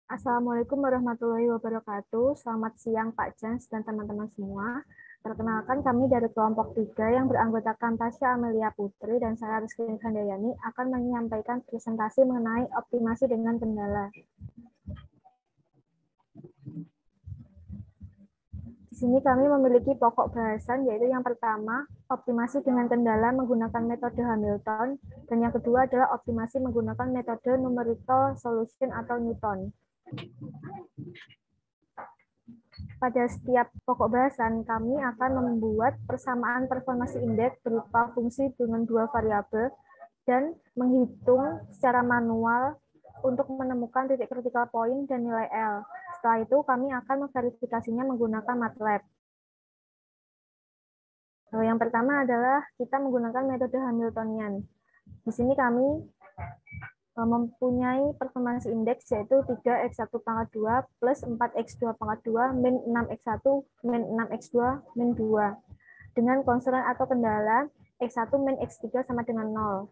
Assalamualaikum warahmatullahi wabarakatuh. Selamat siang Pak Jans dan teman-teman semua. Perkenalkan kami dari kelompok 3 yang beranggotakan Tasya Amelia Putri dan saya Rizky Handayani akan menyampaikan presentasi mengenai optimasi dengan kendala. Di sini kami memiliki pokok bahasan yaitu yang pertama, optimasi dengan kendala menggunakan metode Hamilton, dan yang kedua adalah optimasi menggunakan metode numerical solution atau Newton. Pada setiap pokok bahasan, kami akan membuat persamaan performance index berupa fungsi dengan dua variabel dan menghitung secara manual untuk menemukan titik critical point dan nilai L. Setelah itu, kami akan memverifikasinya menggunakan MATLAB. Yang pertama adalah kita menggunakan metode Hamiltonian. Di sini kami mempunyai performance index yaitu 3x1 pangkat 2 plus 4x2 pangkat 2 min 6x1 min 6x2 min 2 dengan konstran atau kendala x1 min x3 sama dengan 0.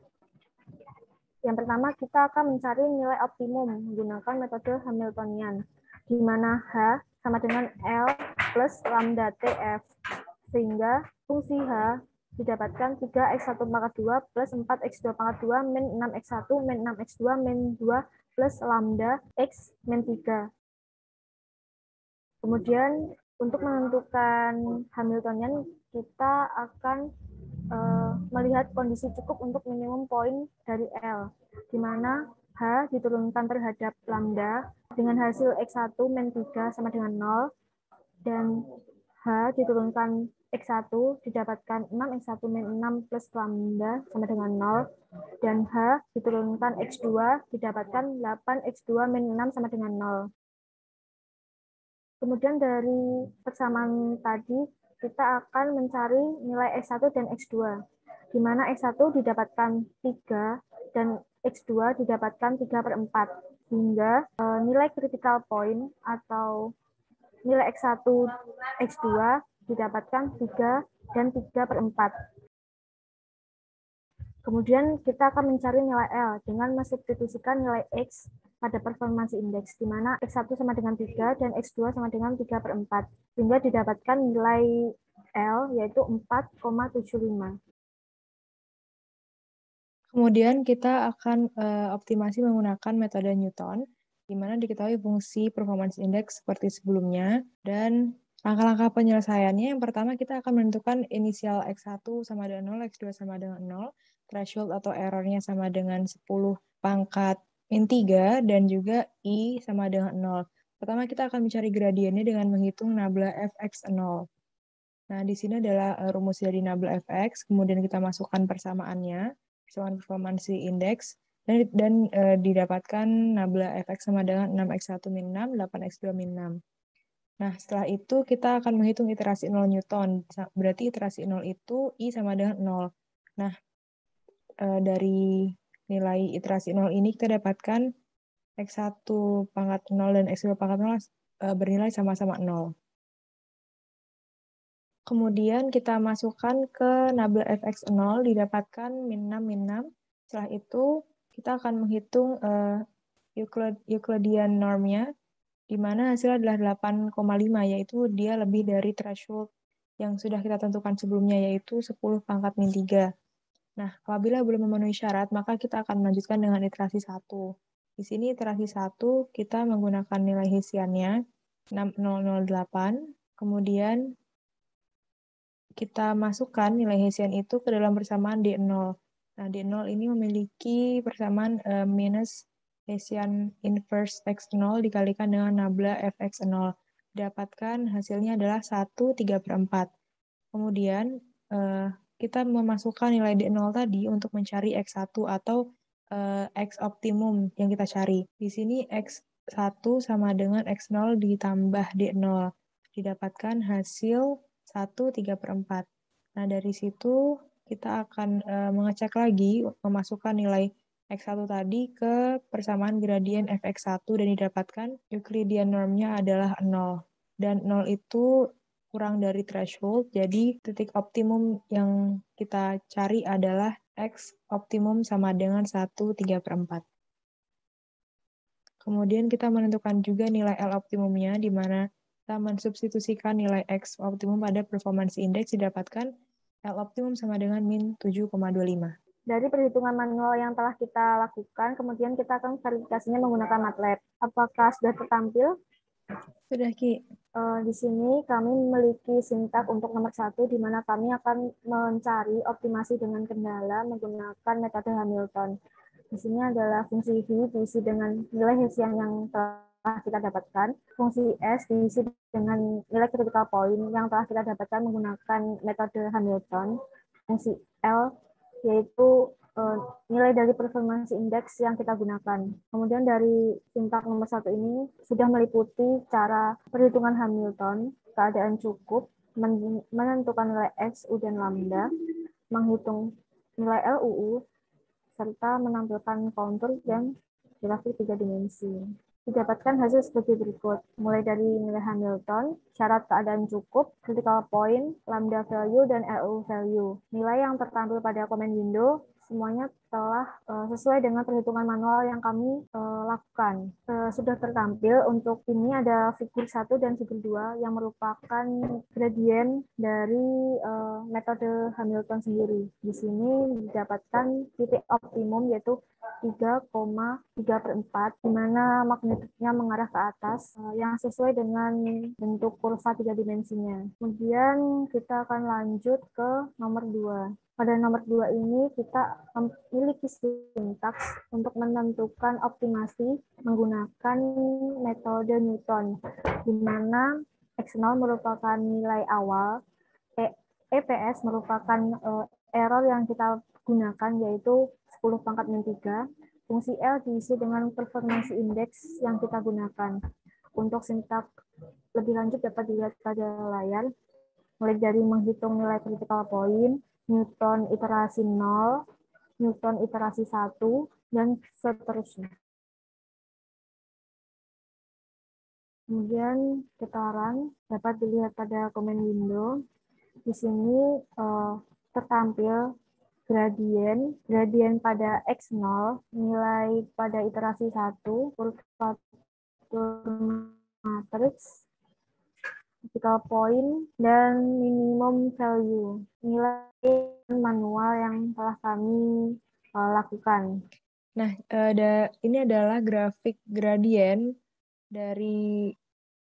Yang pertama kita akan mencari nilai optimum menggunakan metode Hamiltonian, di mana H sama dengan L plus lambda TF, sehingga fungsi H didapatkan 3x1 pangkat 2 plus 4x2 pangkat 2 min 6x1 min 6x2 min 2 plus lambda x min 3. Kemudian untuk menentukan Hamiltonian kita akan melihat kondisi cukup untuk minimum poin dari L, di mana H diturunkan terhadap lambda dengan hasil x1 min 3 sama dengan 0, dan H diturunkan X1 didapatkan 6X1 min 6 plus lambda sama dengan 0, dan H diturunkan X2 didapatkan 8X2 min 6 sama dengan 0. Kemudian dari persamaan tadi, kita akan mencari nilai X1 dan X2, di mana X1 didapatkan 3 dan X2 didapatkan 3/4, sehingga nilai critical point atau nilai X1, X2 didapatkan 3 dan 3/4. Kemudian kita akan mencari nilai L dengan mensubstitusikan nilai X pada performance index, di mana X1 sama dengan 3 dan X2 sama dengan 3/4, sehingga didapatkan nilai L yaitu 4,75. Kemudian kita akan optimasi menggunakan metode Newton, di mana diketahui fungsi performance index seperti sebelumnya, dan langkah-langkah penyelesaiannya, yang pertama kita akan menentukan inisial X1 sama dengan 0, X2 sama dengan 0, threshold atau errornya sama dengan 10 pangkat min 3, dan juga I sama dengan 0. Pertama kita akan mencari gradiennya dengan menghitung nabla fx0. Nah, di sini adalah rumus dari nabla fx, kemudian kita masukkan persamaannya, persamaan performance index, dan didapatkan nabla fx sama dengan 6x1 min 6, 8x2 min 6. Nah, setelah itu kita akan menghitung iterasi 0 Newton. Berarti iterasi 0 itu I sama dengan 0. Nah, dari nilai iterasi 0 ini kita dapatkan x1 pangkat 0 dan x2 pangkat 0 bernilai sama-sama 0. Kemudian kita masukkan ke nabla fx0 didapatkan min 6 min 6. Setelah itu kita akan menghitung Euclidean normnya, di mana hasilnya adalah 8,5, yaitu dia lebih dari threshold yang sudah kita tentukan sebelumnya, yaitu 10 pangkat min 3. Nah, apabila belum memenuhi syarat, maka kita akan melanjutkan dengan iterasi 1. Di sini iterasi 1 kita menggunakan nilai Hessiannya 6008, kemudian kita masukkan nilai Hessian itu ke dalam persamaan D0. Nah, D0 ini memiliki persamaan minus Hessian inverse X0 dikalikan dengan nabla Fx0. Dapatkan hasilnya adalah 1/3/4. Kemudian, kita memasukkan nilai D0 tadi untuk mencari X1 atau X optimum yang kita cari. Di sini X1 sama dengan X0 ditambah D0. Didapatkan hasil 1/3/4. Nah, dari situ kita akan mengecek lagi, memasukkan nilai X1 tadi ke persamaan gradien Fx1 dan didapatkan Euclidean normnya adalah 0. Dan 0 itu kurang dari threshold, jadi titik optimum yang kita cari adalah X optimum sama dengan 1/3/4. Kemudian kita menentukan juga nilai L optimumnya, di mana kita mensubstitusikan nilai X optimum pada performance index didapatkan L optimum sama dengan min 7,25. Dari perhitungan manual yang telah kita lakukan, kemudian kita akan verifikasinya menggunakan MATLAB. Apakah sudah tertampil? Sudah, Ki. Di sini kami memiliki sintak untuk nomor 1, di mana kami akan mencari optimasi dengan kendala menggunakan metode Hamilton. Di sini adalah fungsi V diisi dengan nilai Hessian yang telah kita dapatkan, fungsi S diisi dengan nilai critical point yang telah kita dapatkan menggunakan metode Hamilton, fungsi L yaitu nilai dari performance index yang kita gunakan. Kemudian dari sintak nomor 1 ini sudah meliputi cara perhitungan Hamilton, keadaan cukup, menentukan nilai X, U, dan lambda, menghitung nilai L, U, serta menampilkan kontur dan grafik 3 dimensi. Didapatkan hasil sebagai berikut, mulai dari nilai Hamilton, syarat keadaan cukup, critical point, lambda value, dan LU value. Nilai yang tertampil pada comment window semuanya telah sesuai dengan perhitungan manual yang kami lakukan. Sudah tertampil untuk ini ada figur 1 dan figur 2 yang merupakan gradien dari metode Hamilton sendiri. Di sini didapatkan titik optimum yaitu 3,3/4, di mana magnitudenya mengarah ke atas yang sesuai dengan bentuk kurva 3 dimensinya. Kemudian kita akan lanjut ke nomor 2. Pada nomor 2 ini kita memiliki sintaks untuk menentukan optimasi menggunakan metode Newton, di mana X0 merupakan nilai awal, EPS merupakan error yang kita gunakan yaitu 10 pangkat min 3, fungsi L diisi dengan performance index yang kita gunakan. Untuk sintak lebih lanjut dapat dilihat pada layar, mulai dari menghitung nilai critical point, Newton iterasi 0, Newton iterasi 1, dan seterusnya. Kemudian getaran dapat dilihat pada comment window. Di sini tertampil gradien pada X0, nilai pada iterasi 1, kurvatur matriks, critical point, dan minimum value, nilai manual yang telah kami lakukan. Nah, ini adalah grafik gradien dari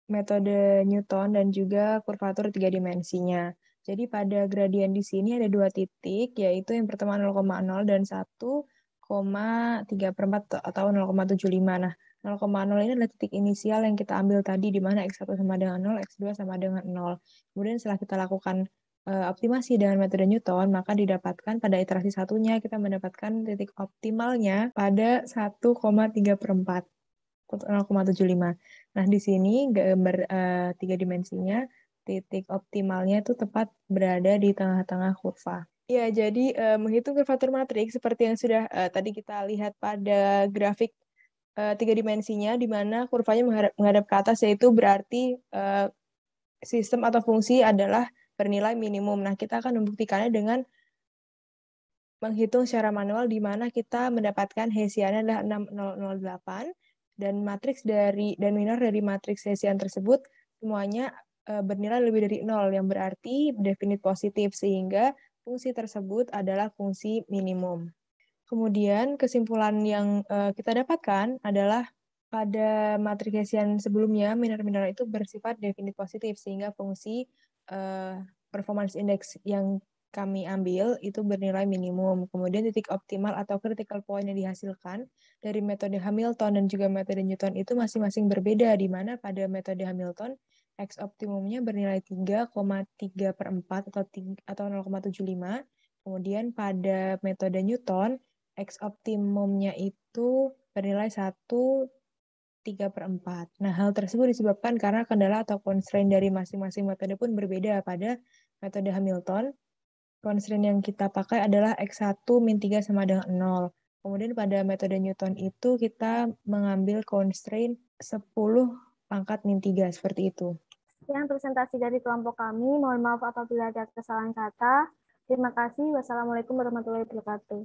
metode Newton dan juga kurvatur 3 dimensinya. Jadi pada gradien di sini ada 2 titik, yaitu yang pertama 0,0 dan 1,3/4 atau 0,75. Nah, 0,0 ini adalah titik inisial yang kita ambil tadi, di mana X1 sama dengan 0, X2 sama dengan 0. Kemudian setelah kita lakukan optimasi dengan metode Newton, maka didapatkan pada iterasi satunya kita mendapatkan titik optimalnya pada 1,3/4. 0,75. Nah, di sini gambar 3 dimensinya, titik optimalnya itu tepat berada di tengah-tengah kurva. Ya, jadi menghitung kurvatur matriks seperti yang sudah tadi kita lihat pada grafik 3 dimensinya, di mana kurvanya menghadap ke atas, yaitu berarti sistem atau fungsi adalah bernilai minimum. Nah, kita akan membuktikannya dengan menghitung secara manual, di mana kita mendapatkan Hessiannya adalah 6008, dan matriks dan minor dari matriks Hessian tersebut semuanya bernilai lebih dari 0, yang berarti definite positif, sehingga fungsi tersebut adalah fungsi minimum. Kemudian kesimpulan yang kita dapatkan adalah pada matriks Hessian sebelumnya, minor-minor itu bersifat definite positif, sehingga fungsi performance index yang kami ambil itu bernilai minimum. Kemudian titik optimal atau critical point yang dihasilkan dari metode Hamilton dan juga metode Newton itu masing-masing berbeda, di mana pada metode Hamilton X optimumnya bernilai 3,3/4 atau 0,75. Kemudian pada metode Newton X optimumnya itu bernilai 1,3/4. Nah, hal tersebut disebabkan karena kendala atau constraint dari masing-masing metode pun berbeda. Pada metode Hamilton, constraint yang kita pakai adalah X1 min 3 sama dengan 0. Kemudian pada metode Newton itu kita mengambil constraint 10 pangkat min 3, seperti itu. Sekian presentasi dari kelompok kami. Mohon maaf apabila ada kesalahan kata. Terima kasih. Wassalamualaikum warahmatullahi wabarakatuh.